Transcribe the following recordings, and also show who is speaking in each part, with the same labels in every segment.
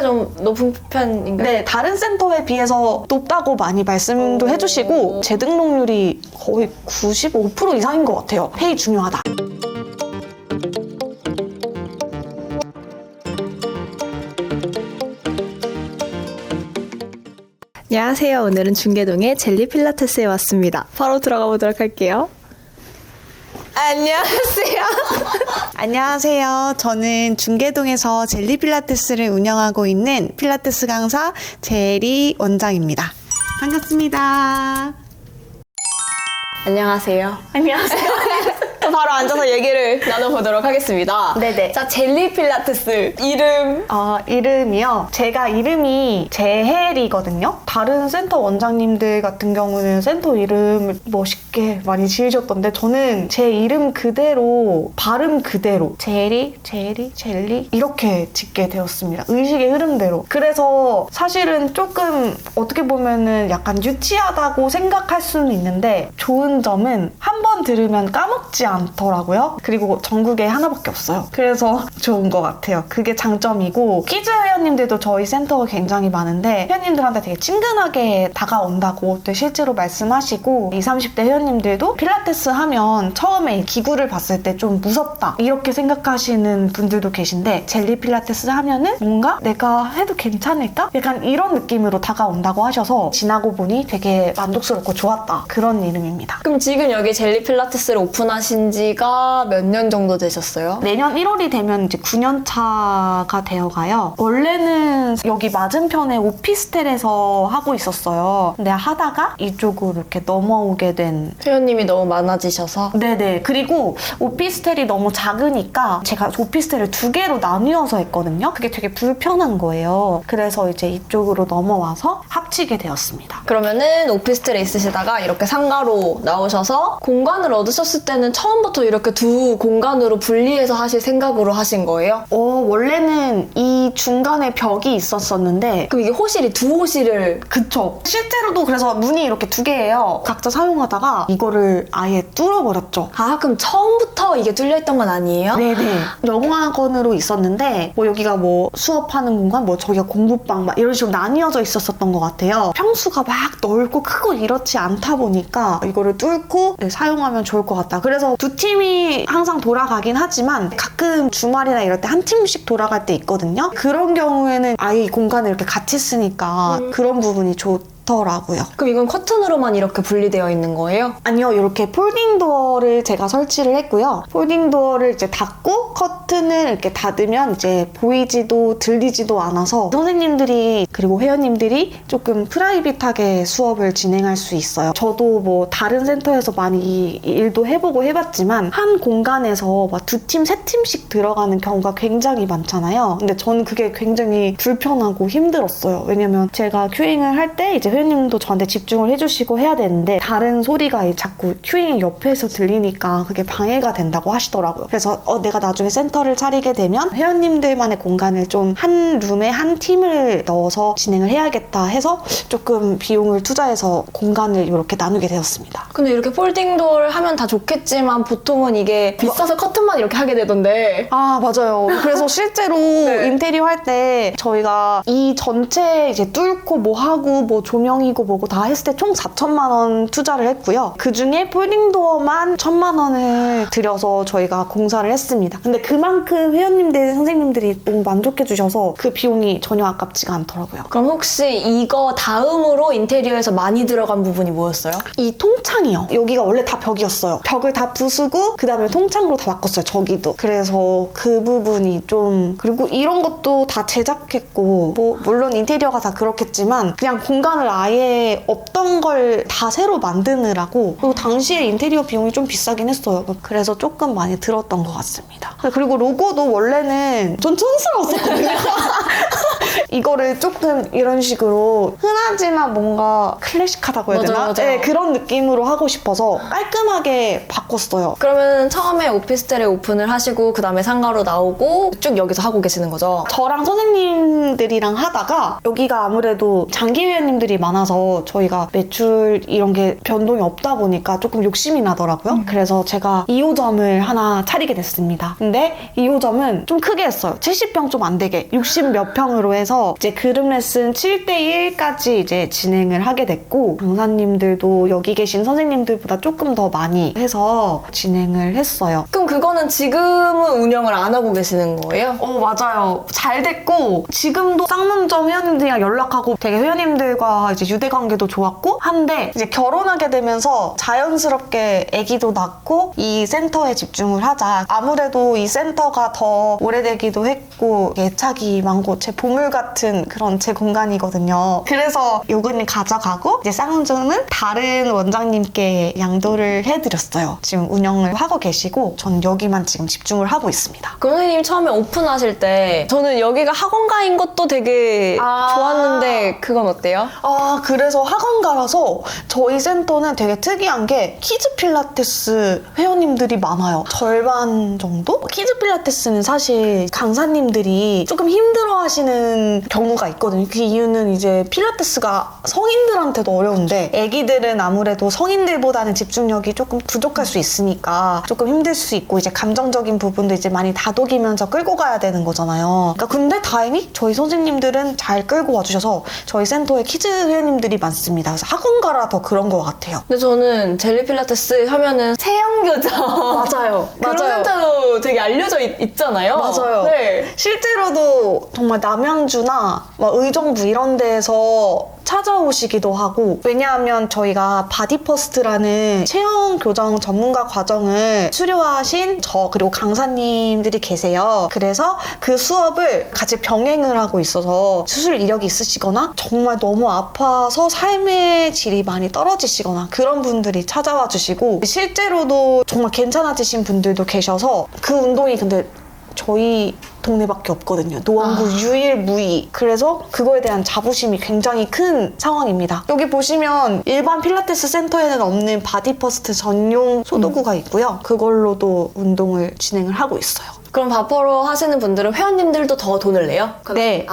Speaker 1: 좀 높은 편인가요?
Speaker 2: 네, 다른 센터에 비해서 높다고 많이 말씀도 해주시고 재등록률이 거의 95% 이상인 것 같아요. 페이 중요하다.
Speaker 3: 안녕하세요. 오늘은 중계동의 젤리 필라테스에 왔습니다. 바로 들어가 보도록 할게요. 안녕하세요.
Speaker 2: 안녕하세요. 저는 중계동에서 젤리 필라테스를 운영하고 있는 필라테스 강사 제리 원장입니다. 반갑습니다.
Speaker 1: 안녕하세요.
Speaker 2: 안녕하세요.
Speaker 1: 바로 앉아서 얘기를 나눠보도록 하겠습니다.
Speaker 2: 네네.
Speaker 1: 자, 젤리 필라테스 이름.
Speaker 2: 이름이요. 제가 이름이 제헬이거든요. 다른 센터 원장님들 같은 경우는 센터 이름을 멋있게 많이 지으셨던데 저는 제 이름 그대로 발음 그대로 제리 젤리 이렇게 짓게 되었습니다. 의식의 흐름대로. 그래서 사실은 조금 어떻게 보면은 약간 유치하다고 생각할 수는 있는데 좋은 점은 한 번 들으면 까먹지 않더라고요. 그리고 전국에 하나밖에 없어요. 그래서 좋은 것 같아요. 그게 장점이고 퀴즈 회원님들도 저희 센터가 굉장히 많은데 회원님들한테 되게 친근하게 다가온다고 또 실제로 말씀하시고 20, 30대 회원님들도 필라테스 하면 처음에 기구를 봤을 때 좀 무섭다 이렇게 생각하시는 분들도 계신데 젤리 필라테스 하면은 뭔가 내가 해도 괜찮을까? 약간 이런 느낌으로 다가온다고 하셔서 지나고 보니 되게 만족스럽고 좋았다. 그런 이름입니다.
Speaker 1: 그럼 지금 여기 젤리 필라테스를 오픈하신 지가 몇 년 정도 되셨어요?
Speaker 2: 내년 1월이 되면 이제 9년 차가 되어가요. 원래는 여기 맞은편에 오피스텔에서 하고 있었어요. 근데 하다가 이쪽으로 이렇게 넘어오게 된.
Speaker 1: 회원님이 너무 많아지셔서?
Speaker 2: 네네. 그리고 오피스텔이 너무 작으니까 제가 오피스텔을 2개로 나뉘어서 했거든요. 그게 되게 불편한 거예요. 그래서 이제 이쪽으로 넘어와서 합치게 되었습니다.
Speaker 1: 그러면은 오피스텔에 있으시다가 이렇게 상가로 나오셔서 공간을 얻으셨을 때는 처음부터 이렇게 두 공간으로 분리해서 하실 생각으로 하신 거예요?
Speaker 2: 원래는 이 중간에 벽이 있었었는데
Speaker 1: 그럼 이게 호실이 두 호실을
Speaker 2: 그쵸. 실제로도 그래서 문이 이렇게 2개예요. 각자 사용하다가 이거를 아예 뚫어버렸죠.
Speaker 1: 그럼 처음부터 이게 뚫려있던 건 아니에요?
Speaker 2: 네네. 영어학원으로 있었는데 뭐 여기가 뭐 수업하는 공간, 뭐 저기가 공부방 막 이런 식으로 나뉘어져 있었던 것 같아요. 평수가 막 넓고 크고 이렇지 않다 보니까 이거를 뚫고 사용하면 좋을 것 같다. 그래서 두 팀이 항상 돌아가긴 하지만 가끔 주말이나 이럴 때 한 팀씩 돌아갈 때 있거든요. 그런 경우에는 아예 이 공간을 이렇게 같이 쓰니까 그런 부분이 좋더라고요.
Speaker 1: 그럼 이건 커튼으로만 이렇게 분리되어 있는 거예요?
Speaker 2: 아니요, 이렇게 폴딩 도어를 제가 설치를 했고요. 폴딩 도어를 이제 닫고 커튼을 이렇게 닫으면 이제 보이지도 들리지도 않아서 선생님들이 그리고 회원님들이 조금 프라이빗하게 수업을 진행할 수 있어요. 저도 뭐 다른 센터에서 많이 일도 해보고 해봤지만 한 공간에서 막 2팀, 3팀씩 들어가는 경우가 굉장히 많잖아요. 근데 저는 그게 굉장히 불편하고 힘들었어요. 왜냐면 제가 큐잉을 할 때 이제 회원님도 저한테 집중을 해주시고 해야 되는데 다른 소리가 자꾸 큐잉 옆에서 들리니까 그게 방해가 된다고 하시더라고요. 그래서 내가 나중에 센터를 차리게 되면 회원님들만의 공간을 좀 한 룸에 한 팀을 넣어서 진행을 해야겠다 해서 조금 비용을 투자해서 공간을 이렇게 나누게 되었습니다.
Speaker 1: 근데 이렇게 폴딩 도어를 하면 다 좋겠지만 보통은 이게 비싸서 커튼만 이렇게 하게 되던데.
Speaker 2: 맞아요. 그래서 실제로
Speaker 1: 네.
Speaker 2: 인테리어 할 때 저희가 이 전체 이제 뚫고 뭐 하고 뭐 조명이고 뭐고 다 했을 때 총 4천만 원 투자를 했고요. 그 중에 폴딩 도어만 1,000만 원을 들여서 저희가 공사를 했습니다. 근데 그만큼 회원님들, 선생님들이 너무 만족해 주셔서 그 비용이 전혀 아깝지가 않더라고요.
Speaker 1: 그럼 혹시 이거 다음으로 인테리어에서 많이 들어간 부분이 뭐였어요?
Speaker 2: 이 통창이요. 여기가 원래 다 벽이었어요. 벽을 다 부수고 그 다음에 통창으로 다 바꿨어요. 저기도. 그래서 그 부분이 좀 그리고 이런 것도 다 제작했고 뭐 물론 인테리어가 다 그렇겠지만 그냥 공간을 아예 없던 걸 다 새로 만드느라고 그리고 당시에 인테리어 비용이 좀 비싸긴 했어요. 그래서 조금 많이 들었던 것 같습니다. 그리고 로고도 원래는 좀 촌스러웠었거든요. 이거를 조금 이런 식으로 흔하지만 뭔가 클래식하다고 해야 되나?
Speaker 1: 맞아요.
Speaker 2: 네, 그런 느낌으로 하고 싶어서 깔끔하게 바꿨어요.
Speaker 1: 그러면 처음에 오피스텔에 오픈을 하시고 그 다음에 상가로 나오고 쭉 여기서 하고 계시는 거죠?
Speaker 2: 저랑 선생님들이랑 하다가 여기가 아무래도 장기 회원님들이 많아서 저희가 매출 이런 게 변동이 없다 보니까 조금 욕심이 나더라고요. 그래서 제가 2호점을 하나 차리게 됐습니다. 근데 2호점은 좀 크게 했어요. 70평 좀 안 되게 60 몇 평으로 해서 해서 이제 그룹 레슨 7대1까지 이제 진행을 하게 됐고, 강사님들도 여기 계신 선생님들보다 조금 더 많이 해서 진행을 했어요.
Speaker 1: 그럼 그거는 지금은 운영을 안 하고 계시는 거예요?
Speaker 2: 맞아요. 잘 됐고, 지금도 쌍문점 회원님들이랑 연락하고 되게 회원님들과 이제 유대 관계도 좋았고 한데, 이제 결혼하게 되면서 자연스럽게 아기도 낳고 이 센터에 집중을 하자. 아무래도 이 센터가 더 오래되기도 했고 애착이 많고 제 보물 같은 그런 제 공간이거든요. 그래서 요거는 가져가고 이제 쌍문점은 다른 원장님께 양도를 해드렸어요. 지금 운영을 하고 계시고 전 여기만 지금 집중을 하고 있습니다.
Speaker 1: 그 선생님 처음에 오픈하실 때 저는 여기가 학원가인 것도 되게 좋았는데 그건 어때요?
Speaker 2: 그래서 학원가라서 저희 센터는 되게 특이한 게 키즈 필라테스 회원님들이 많아요. 절반 정도? 키즈 필라테스는 사실 강사님들이 조금 힘들어 하시는 경우가 있거든요. 그 이유는 이제 필라테스가 성인들한테도 어려운데 애기들은 아무래도 성인들보다는 집중력이 조금 부족할 수 있으니까 조금 힘들 수 있고 이제 감정적인 부분도 이제 많이 다독이면서 끌고 가야 되는 거잖아요. 그러니까 근데 다행히 저희 선생님들은 잘 끌고 와주셔서 저희 센터에 키즈 회원님들이 많습니다. 그래서 학원가라 더 그런 것 같아요.
Speaker 1: 근데 저는 젤리 필라테스 하면은 체형교정
Speaker 2: 맞아요.
Speaker 1: 그런 센터로 되게 알려져 있잖아요.
Speaker 2: 맞아요.
Speaker 1: 네.
Speaker 2: 실제로도 정말 남양주나 의정부 이런 데에서 찾아오시기도 하고, 왜냐하면 저희가 바디퍼스트라는 체형 교정 전문가 과정을 수료하신 저 그리고 강사님들이 계세요. 그래서 그 수업을 같이 병행을 하고 있어서 수술 이력이 있으시거나 정말 너무 아파서 삶의 질이 많이 떨어지시거나 그런 분들이 찾아와 주시고, 실제로도 정말 괜찮아지신 분들도 계셔서 그 운동이 근데 저희 동네밖에 없거든요. 노원구 유일무이. 그래서 그거에 대한 자부심이 굉장히 큰 상황입니다. 여기 보시면 일반 필라테스 센터에는 없는 바디퍼스트 전용 소도구가 있고요. 그걸로도 운동을 진행을 하고 있어요.
Speaker 1: 그럼 바퍼로 하시는 분들은 회원님들도 더 돈을 내요?
Speaker 2: 네.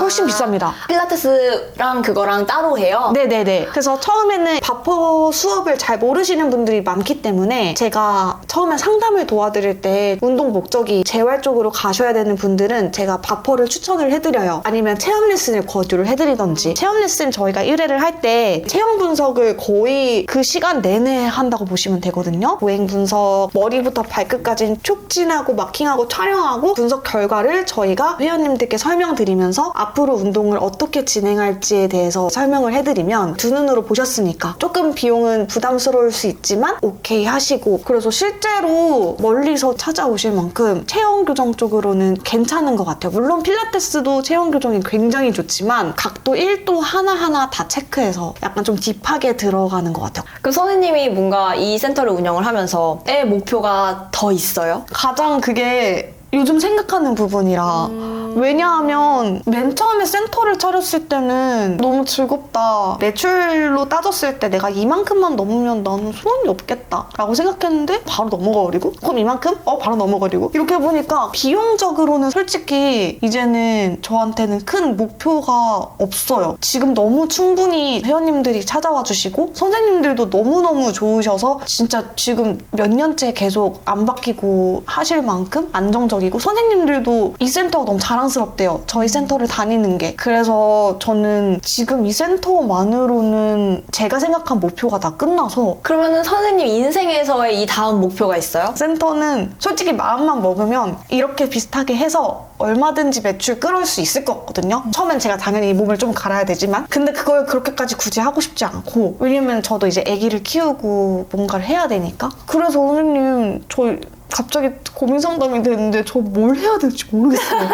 Speaker 2: 훨씬 비쌉니다.
Speaker 1: 필라테스랑 그거랑 따로 해요?
Speaker 2: 네네네. 그래서 처음에는 바퍼 수업을 잘 모르시는 분들이 많기 때문에 제가 처음에 상담을 도와드릴 때 운동 목적이 재활 쪽으로 가셔야 되는 분들은 제가 바퍼를 추천을 해드려요. 아니면 체험 레슨을 거주를 해드리던지. 체험 레슨 저희가 1회를 할 때 체형 분석을 거의 그 시간 내내 한다고 보시면 되거든요. 보행 분석, 머리부터 발끝까지 촉진하고 마킹하고 촬영하고 분석 결과를 저희가 회원님들께 설명드리면서 앞으로 운동을 어떻게 진행할지에 대해서 설명을 해드리면 두 눈으로 보셨으니까 조금 비용은 부담스러울 수 있지만 오케이 하시고, 그래서 실제로 멀리서 찾아오실 만큼 체형 교정 쪽으로는 괜찮은 것 같아요. 물론 필라테스도 체형 교정이 굉장히 좋지만 각도 1도 하나하나 다 체크해서 약간 좀 딥하게 들어가는 것 같아요.
Speaker 1: 그럼 선생님이 뭔가 이 센터를 운영을 하면서 애 목표가 더 있어요?
Speaker 2: 가장 그게 요즘 생각하는 부분이라. 왜냐하면 맨 처음에 센터를 차렸을 때는 너무 즐겁다. 매출로 따졌을 때 내가 이만큼만 넘으면 나는 소원이 없겠다 라고 생각했는데 바로 넘어가버리고, 그럼 이만큼? 바로 넘어가버리고. 이렇게 보니까 비용적으로는 솔직히 이제는 저한테는 큰 목표가 없어요. 지금 너무 충분히 회원님들이 찾아와 주시고 선생님들도 너무너무 좋으셔서 진짜 지금 몇 년째 계속 안 바뀌고 하실 만큼 안정적이고, 선생님들도 이 센터가 너무 자랑스럽대요. 저희 센터를 다니는 게. 그래서 저는 지금 이 센터만으로는 제가 생각한 목표가 다 끝나서.
Speaker 1: 그러면은 선생님 인생에서의 이 다음 목표가 있어요?
Speaker 2: 센터는 솔직히 마음만 먹으면 이렇게 비슷하게 해서 얼마든지 매출 끌어올 수 있을 것 같거든요. 처음엔 제가 당연히 몸을 좀 갈아야 되지만, 근데 그걸 그렇게까지 굳이 하고 싶지 않고, 왜냐면 저도 이제 아기를 키우고 뭔가를 해야 되니까. 그래서 선생님 저 갑자기 고민 상담이 되는데 저 뭘 해야 될지 모르겠어요.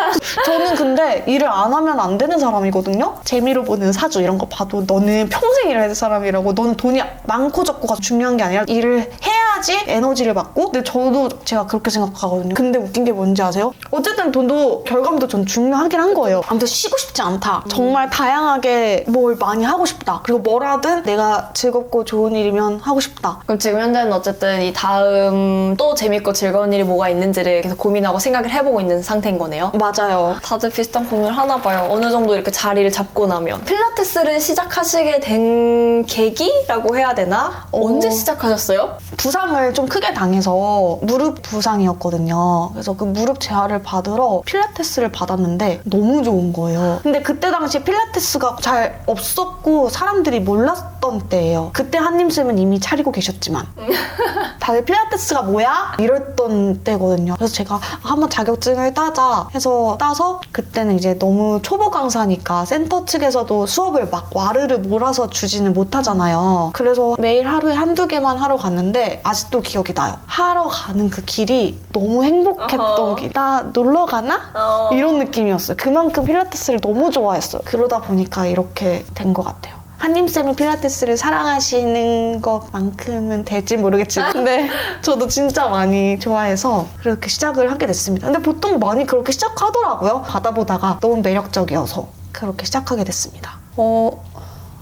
Speaker 2: 저는 근데 일을 안 하면 안 되는 사람이거든요. 재미로 보는 사주 이런 거 봐도 너는 평생 일해야 될 사람이라고, 너는 돈이 많고 적고가 중요한 게 아니라 일을 해야지 에너지를 받고. 근데 저도 제가 그렇게 생각하거든요. 근데 웃긴 게 뭔지 아세요? 어쨌든 돈도 결과물도 전 중요하긴 한 거예요. 아무튼 쉬고 싶지 않다. 정말 다양하게 뭘 많이 하고 싶다. 그리고 뭐라든 내가 즐겁고 좋은 일이면 하고 싶다.
Speaker 1: 그럼 지금 현재는 어쨌든 이 다음 또 재밌고 즐거운 일이 뭐가 있는지를 계속 고민하고 생각을 해보고 있는 상태인 거네요.
Speaker 2: 맞아요.
Speaker 1: 다들 비슷한 고민을 하나 봐요. 어느 정도 이렇게 자리를 잡고 나면. 필라테스를 시작하시게 된 계기라고 해야 되나? 언제 시작하셨어요?
Speaker 2: 부산 부상을 좀 크게 당해서 무릎 부상이었거든요. 그래서 그 무릎 재활을 받으러 필라테스를 받았는데 너무 좋은 거예요. 근데 그때 당시 필라테스가 잘 없었고 사람들이 몰랐던 때예요. 그때 한님쌤은 이미 차리고 계셨지만 다들 필라테스가 뭐야? 이랬던 때거든요. 그래서 제가 한번 자격증을 따자 해서 따서 그때는 이제 너무 초보 강사니까 센터 측에서도 수업을 막 와르르 몰아서 주지는 못하잖아요. 그래서 매일 하루에 한두 개만 하러 갔는데 아직도 기억이 나요. 하러 가는 그 길이 너무 행복했던 길. 나 놀러 가나? 이런 느낌이었어요. 그만큼 필라테스를 너무 좋아했어요. 그러다 보니까 이렇게 된 것 같아요. 한님쌤이 필라테스를 사랑하시는 것만큼은 될지 모르겠지만 근데 저도 진짜 많이 좋아해서 그렇게 시작을 하게 됐습니다. 근데 보통 많이 그렇게 시작하더라고요. 받아보다가 너무 매력적이어서 그렇게 시작하게 됐습니다.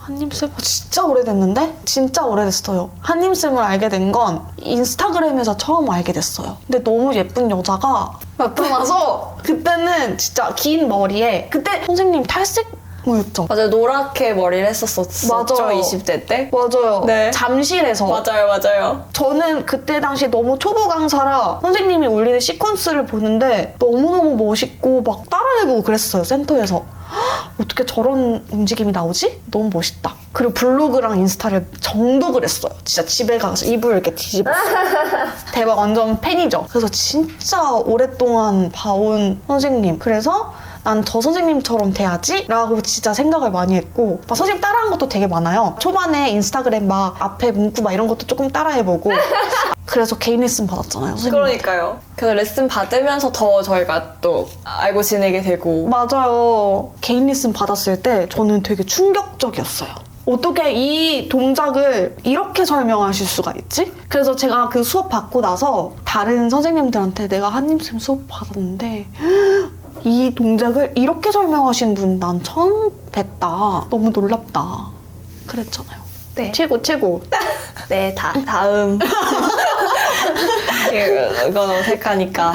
Speaker 2: 한님쌤 진짜 오래됐는데? 진짜 오래됐어요. 한님쌤을 알게 된 건 인스타그램에서 처음 알게 됐어요. 근데 너무 예쁜 여자가 나타나서 그때는 진짜 긴 머리에 그때 선생님 탈색 뭐였죠?
Speaker 1: 맞아요. 노랗게 머리를 했었었죠.
Speaker 2: 맞아요.
Speaker 1: 20대 때.
Speaker 2: 맞아요.
Speaker 1: 네.
Speaker 2: 잠실에서.
Speaker 1: 맞아요.
Speaker 2: 저는 그때 당시 너무 초보 강사라 선생님이 올리는 시퀀스를 보는데 너무너무 멋있고 막 따라해보고 그랬어요. 센터에서. 헉, 어떻게 저런 움직임이 나오지? 너무 멋있다. 그리고 블로그랑 인스타를 정독을 했어요. 진짜 집에 가서 이불 이렇게 뒤집었어요. 대박 완전 팬이죠. 그래서 진짜 오랫동안 봐온 선생님. 그래서 난 저 선생님처럼 돼야지? 라고 진짜 생각을 많이 했고 막 선생님 따라한 것도 되게 많아요. 초반에 인스타그램 막 앞에 문구 막 이런 것도 조금 따라해보고 그래서 개인 레슨 받았잖아요. 선생님.
Speaker 1: 그러니까요. 그래서 레슨 받으면서 더 저희가 또 알고 지내게 되고.
Speaker 2: 맞아요. 개인 레슨 받았을 때 저는 되게 충격적이었어요. 어떻게 이 동작을 이렇게 설명하실 수가 있지? 그래서 제가 그 수업 받고 나서 다른 선생님들한테 내가 한님쌤 수업 받았는데 이 동작을 이렇게 설명하신 분 난 처음 뵀다. 너무 놀랍다. 그랬잖아요.
Speaker 1: 네.
Speaker 2: 최고.
Speaker 1: 네, 다음. 이건 어색하니까.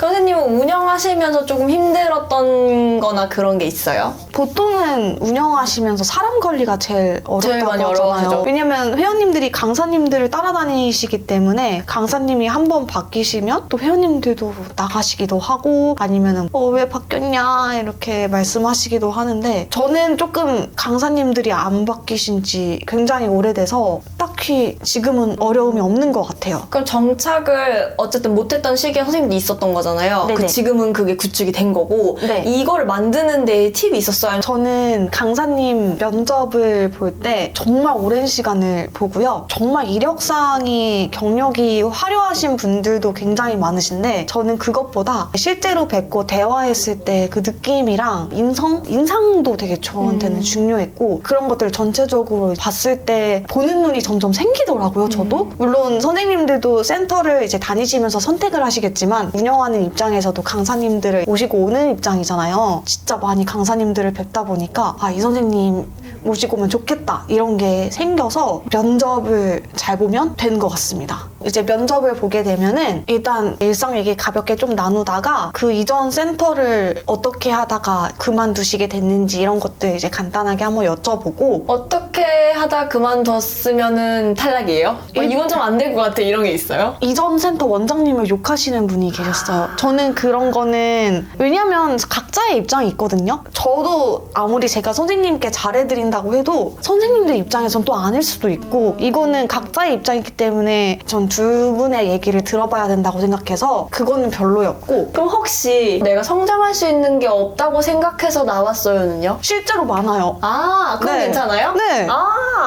Speaker 1: 선생님은 운영하시면서 조금 힘들었던 거나 그런 게 있어요?
Speaker 2: 보통은 운영하시면서 사람 관리가 제일
Speaker 1: 제일 많이
Speaker 2: 어렵다고 하잖아요.
Speaker 1: 어려워하죠.
Speaker 2: 왜냐면 회원님들이 강사님들을 따라다니시기 때문에 강사님이 한 번 바뀌시면 또 회원님들도 나가시기도 하고 아니면은 왜 바뀌었냐 이렇게 말씀하시기도 하는데 저는 조금 강사님들이 안 바뀌신 지 굉장히 오래돼서 딱히 지금은 어려움이 없는 것 같아요.
Speaker 1: 그럼 정착을 어쨌든 못했던 시기에 선생님도 있었던 거잖아요.
Speaker 2: 네네.
Speaker 1: 그 지금은 그게 구축이 된 거고
Speaker 2: 네.
Speaker 1: 이걸 만드는 데 팁이 있었어요?
Speaker 2: 저는 강사님 면접을 볼 때 정말 오랜 시간을 보고요. 정말 이력상이 경력이 화려하신 분들도 굉장히 많으신데 저는 그것보다 실제로 뵙고 대화했을 때 그 느낌이랑 인상도 되게 저한테는 중요했고 그런 것들을 전체적으로 봤을 때 보는 눈이 점점 생기더라고요. 저도 물론 선생님들도 센터를 이제 다니시면서 선택을 하시겠지만 운영하는 입장에서도 강사님들을 모시고 오는 입장이잖아요. 진짜 많이 강사님들을 뵙다 보니까 이 선생님 모시고 오면 좋겠다 이런 게 생겨서 면접을 잘 보면 되는 것 같습니다. 이제 면접을 보게 되면은 일단 일상 얘기 가볍게 좀 나누다가 그 이전 센터를 어떻게 하다가 그만두시게 됐는지 이런 것들 이제 간단하게 한번 여쭤보고
Speaker 1: 어떻게 하다 그만뒀으면은 탈락이에요? 이건 좀 안 될 것 같아 이런 게 있어요?
Speaker 2: 이전 센터 원장님을 욕하시는 분이 계셨어요. 저는 그런 거는 왜냐면 각자의 입장이 있거든요. 저도 아무리 제가 선생님께 잘해드린다고 해도 선생님들 입장에선 또 아닐 수도 있고 이거는 각자의 입장이기 때문에 전 두 분의 얘기를 들어봐야 된다고 생각해서 그거는 별로였고
Speaker 1: 그럼 혹시 내가 성장할 수 있는 게 없다고 생각해서 나왔어요는요?
Speaker 2: 실제로 많아요.
Speaker 1: 그건
Speaker 2: 네.
Speaker 1: 괜찮아요?
Speaker 2: 네.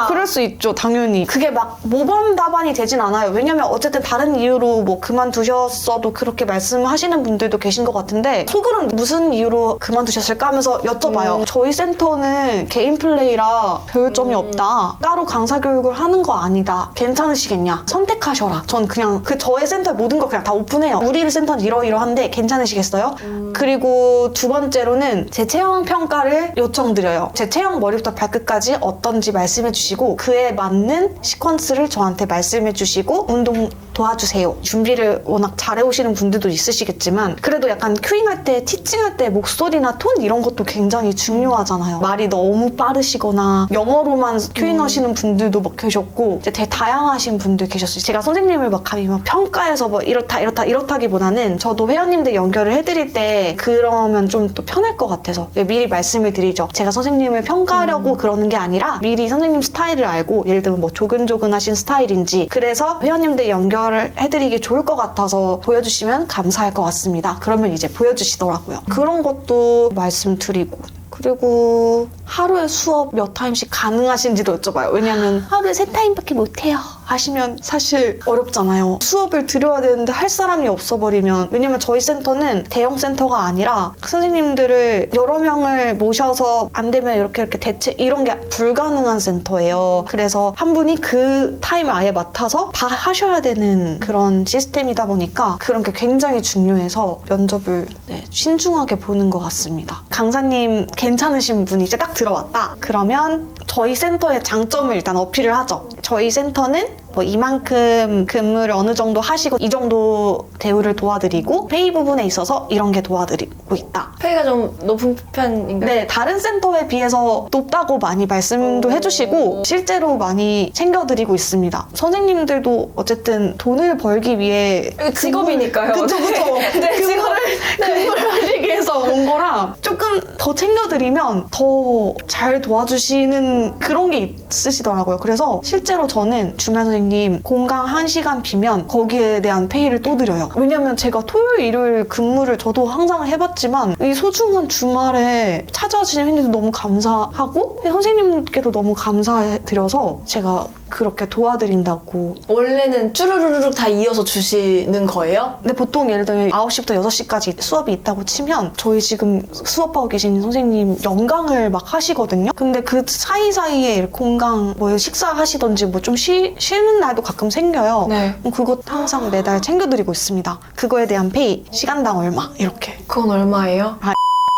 Speaker 2: 그럴 수 있죠, 당연히. 그게 막 모범 답안이 되진 않아요. 왜냐면 어쨌든 다른 이유로 뭐 그만두셨어도 그렇게 말씀하시는 분들도 계신 것 같은데 속으로는 무슨 이유로 그만두셨을까 하면서 여쭤봐요. 저희 센터는 개인 플레이라 배울 점이 없다. 따로 강사 교육을 하는 거 아니다. 괜찮으시겠냐? 선택하셔라. 전 그냥 저의 센터의 모든 거 그냥 다 오픈해요. 우리 센터는 이러이러한데 괜찮으시겠어요? 그리고 두 번째로는 제 체형 평가를 요청드려요. 제 체형 머리부터 발끝까지 어떤지 말씀해 주시고 그에 맞는 시퀀스를 저한테 말씀해 주시고 운동 도와주세요. 준비를 워낙 잘해오시는 분들도 있으시겠지만 그래도 약간 큐잉할 때, 티칭할 때 목소리나 톤 이런 것도 굉장히 중요하잖아요. 말이 너무 빠르시거나 영어로만 큐잉하시는 분들도 막 계셨고 이제 되게 다양하신 분들 계셨어요. 제가 선생님을 막 감히 막 평가해서 뭐 이렇다기보다는 저도 회원님들 연결을 해드릴 때 그러면 좀 또 편할 것 같아서 미리 말씀을 드리죠. 제가 선생님을 평가하려고 그러는 게 아니라 미리 선생님 스타일을 알고 예를 들면 뭐 조근조근하신 스타일인지 그래서 회원님들 연결을 해드리기 좋을 것 같아서 보여주시면 감사할 것 같습니다. 그러면 이제 보여주시더라고요. 그런 것도 말씀드리고 그리고 하루에 수업 몇 타임씩 가능하신지도 여쭤봐요. 왜냐면 하루에 3타임밖에 못해요 하시면 사실 어렵잖아요. 수업을 들여야 되는데 할 사람이 없어버리면 왜냐면 저희 센터는 대형 센터가 아니라 선생님들을 여러 명을 모셔서 안 되면 이렇게 대체 이런 게 불가능한 센터예요. 그래서 한 분이 그 타임을 아예 맡아서 다 하셔야 되는 그런 시스템이다 보니까 그런 게 굉장히 중요해서 면접을 신중하게 보는 것 같습니다. 강사님 괜찮으신 분이 이제 딱 들어왔다. 그러면 저희 센터의 장점을 일단 어필을 하죠. 저희 센터는 뭐 이만큼 근무를 어느 정도 하시고 이 정도 대우를 도와드리고 페이 부분에 있어서 이런 게 도와드리고 있다.
Speaker 1: 페이가 좀 높은 편인가요?
Speaker 2: 네, 다른 센터에 비해서 높다고 많이 말씀도 해주시고 실제로 많이 챙겨드리고 있습니다. 선생님들도 어쨌든 돈을 벌기 위해
Speaker 1: 직업이니까요.
Speaker 2: 그쵸.
Speaker 1: 네,
Speaker 2: 근무를 하시기 위해서 온 거라 조금 더 챙겨드리면 더 잘 도와주시는 그런 게 있으시더라고요. 그래서 실제로 저는 주말 선생님 공강 1시간 비면 거기에 대한 페이를 또 드려요. 왜냐면 제가 토요일, 일요일 근무를 저도 항상 해봤지만 이 소중한 주말에 찾아와 주시는 팬들도 너무 감사하고 선생님께도 너무 감사드려서 제가 그렇게 도와드린다고.
Speaker 1: 원래는 쭈루루룩 다 이어서 주시는 거예요?
Speaker 2: 근데 보통 예를 들면 9시부터 6시까지 수업이 있다고 치면 저희 지금 수업하고 계신 선생님 연강을 막 하시거든요. 근데 그 사이사이에 공강 뭐 식사하시던지 뭐 좀 쉬는 날도 가끔 생겨요.
Speaker 1: 네.
Speaker 2: 그거 항상 매달 챙겨드리고 있습니다. 그거에 대한 페이, 시간당 얼마 이렇게.
Speaker 1: 그건 얼마예요?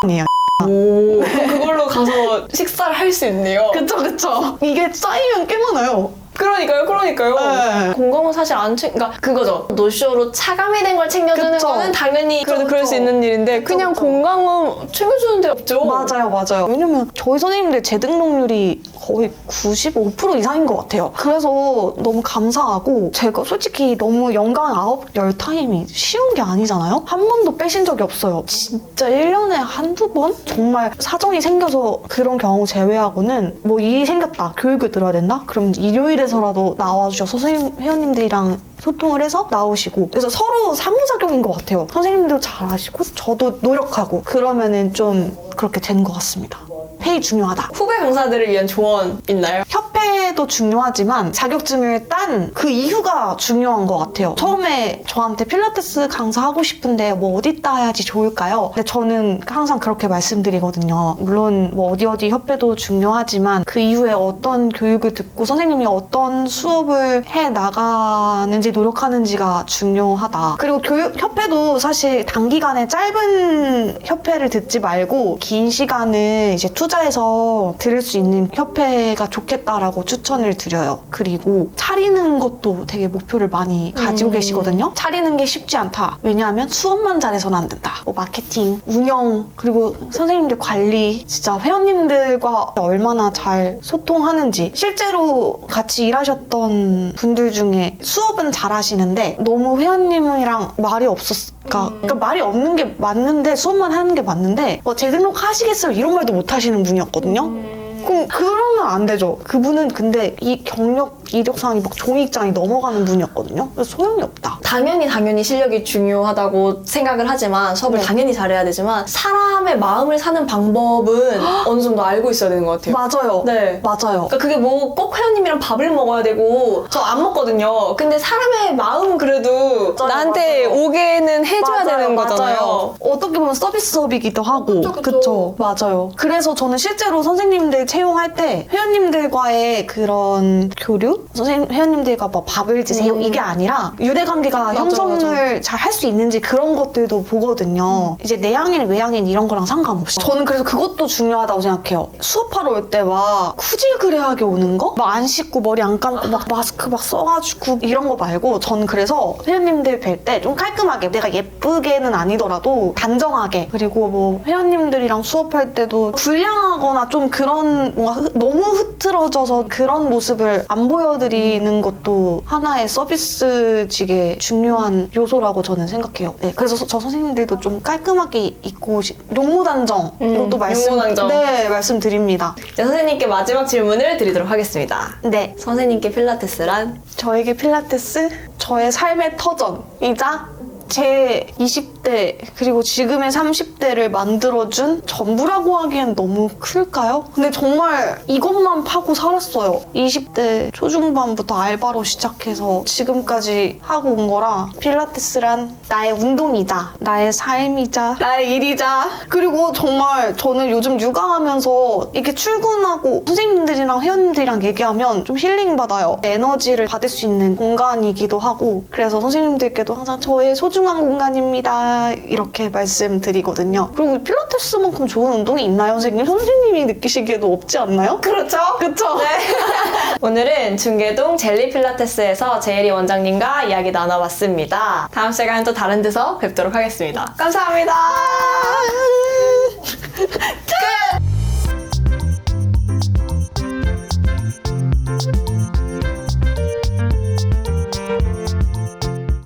Speaker 2: 아니에요.
Speaker 1: 오, 그럼 그걸로 가서 식사를 할 수 있네요.
Speaker 2: 그쵸. 이게 쌓이면 꽤 많아요.
Speaker 1: 그러니까요.
Speaker 2: 네.
Speaker 1: 공강은 사실 그러니까 그거죠. 노쇼로 차감이 된 걸 챙겨주는
Speaker 2: 그쵸.
Speaker 1: 거는 당연히 그래도
Speaker 2: 그쵸.
Speaker 1: 그럴 수 있는 일인데 그냥
Speaker 2: 그쵸.
Speaker 1: 공강은 챙겨주는 데 없죠.
Speaker 2: 맞아요. 왜냐면 저희 선생님들 재등록률이 거의 95% 이상인 것 같아요. 그래서 너무 감사하고 제가 솔직히 너무 연강 10타임이 쉬운 게 아니잖아요? 한 번도 빼신 적이 없어요. 진짜 1년에 한두 번? 정말 사정이 생겨서 그런 경우 제외하고는 뭐 일이 생겼다. 교육을 들어야 된다? 그럼 일요일에서라도 나와주셔서 선생님, 회원님들이랑 소통을 해서 나오시고 그래서 서로 상호작용인 것 같아요. 선생님도 잘하시고 저도 노력하고 그러면은 좀 그렇게 되는 것 같습니다. 페이 중요하다.
Speaker 1: 후배 강사들을 위한 조언 있나요?
Speaker 2: 협회도 중요하지만 자격증을 딴 그 이유가 중요한 것 같아요. 처음에 저한테 필라테스 강사하고 싶은데 뭐 어디 따야지 좋을까요? 근데 저는 항상 그렇게 말씀드리거든요. 물론 뭐 어디 협회도 중요하지만 그 이후에 어떤 교육을 듣고 선생님이 어떤 수업을 해 나가는지 노력하는지가 중요하다. 그리고 협회도 사실 단기간에 짧은 협회를 듣지 말고 긴 시간을 이제 투자해서 들을 수 있는 협회가 좋겠다라고 추천을 드려요. 그리고 차리는 것도 되게 목표를 많이 가지고 계시거든요. 차리는 게 쉽지 않다. 왜냐하면 수업만 잘해서는 안 된다. 뭐 마케팅, 운영, 그리고 선생님들 관리, 진짜 회원님들과 얼마나 잘 소통하는지. 실제로 같이 일하셨던 분들 중에 수업은 잘하시는데 너무 회원님이랑 말이 그러니까 말이 없는 게 맞는데 수업만 하는 게 맞는데 재등록 하시겠어요? 이런 말도 못 하시는 분이었거든요. 그러면 안 되죠. 그분은 근데 이 경력, 이력상이 막 종이장이 넘어가는 분이었거든요. 그래서 소용이 없다.
Speaker 1: 당연히 실력이 중요하다고 생각을 하지만 수업을
Speaker 2: 네.
Speaker 1: 당연히 잘해야 되지만 사람의 마음을 사는 방법은 어느 정도 알고 있어야 되는 것 같아요.
Speaker 2: 맞아요.
Speaker 1: 네.
Speaker 2: 맞아요.
Speaker 1: 그러니까 그게 뭐 꼭 회원님이랑 밥을 먹어야 되고 저 안 먹거든요. 근데 사람의 마음은 그래도 나한테
Speaker 2: 맞아요.
Speaker 1: 오게는 해줘야 되는 거잖아요.
Speaker 2: 맞아요. 어떻게 보면 서비스 수업이기도 하고.
Speaker 1: 그쵸.
Speaker 2: 그쵸. 맞아요. 그래서 저는 실제로 선생님들 채용할 때 회원님들과의 그런 교류? 선생님, 회원님들과 뭐 밥을 드세요 이게 아니라 유대관계가
Speaker 1: 맞아,
Speaker 2: 형성을 잘 할 수 있는지 그런 것들도 보거든요. 이제 내향인, 외향인 이런 거랑 상관없이. 저는 그래서 그것도 중요하다고 생각해요. 수업하러 올 때 막 쿠질그레하게 오는 거? 막 안 씻고 머리 안 감고 막 마스크 막 써가지고 이런 거 말고 저는 그래서 회원님들 뵐 때 좀 깔끔하게 내가 예쁘게는 아니더라도 단정하게 그리고 뭐 회원님들이랑 수업할 때도 불량하거나 좀 그런 뭔가 너무 흐트러져서 그런 모습을 안 보여드리는 것도 하나의 서비스직의 중요한 요소라고 저는 생각해요. 네, 그래서 저 선생님들도 좀 깔끔하게 입고 용모단정 이것도
Speaker 1: 용모단정.
Speaker 2: 네, 말씀드립니다.
Speaker 1: 이제 선생님께 마지막 질문을 드리도록 하겠습니다.
Speaker 2: 네,
Speaker 1: 선생님께 필라테스란?
Speaker 2: 저에게 필라테스 저의 삶의 터전이자 제 20대 그리고 지금의 30대를 만들어준 전부라고 하기엔 너무 클까요? 근데 정말 이것만 파고 살았어요. 20대 초중반부터 알바로 시작해서 지금까지 하고 온 거라 필라테스란 나의 운동이자 나의 삶이자 나의 일이자 그리고 정말 저는 요즘 육아하면서 이렇게 출근하고 선생님들이랑 회원님들이랑 얘기하면 좀 힐링받아요. 에너지를 받을 수 있는 공간이기도 하고 그래서 선생님들께도 항상 저의 소중한 공간입니다. 이렇게 말씀드리거든요. 그리고 필라테스만큼 좋은 운동이 있나요, 선생님? 선생님이 느끼시기에도 없지 않나요?
Speaker 1: 그렇죠.
Speaker 2: 그쵸?
Speaker 1: 네. 오늘은 중계동 젤리 필라테스에서 제이리 원장님과 이야기 나눠봤습니다. 다음 시간엔 또 다른 데서 뵙도록 하겠습니다. 감사합니다. 끝!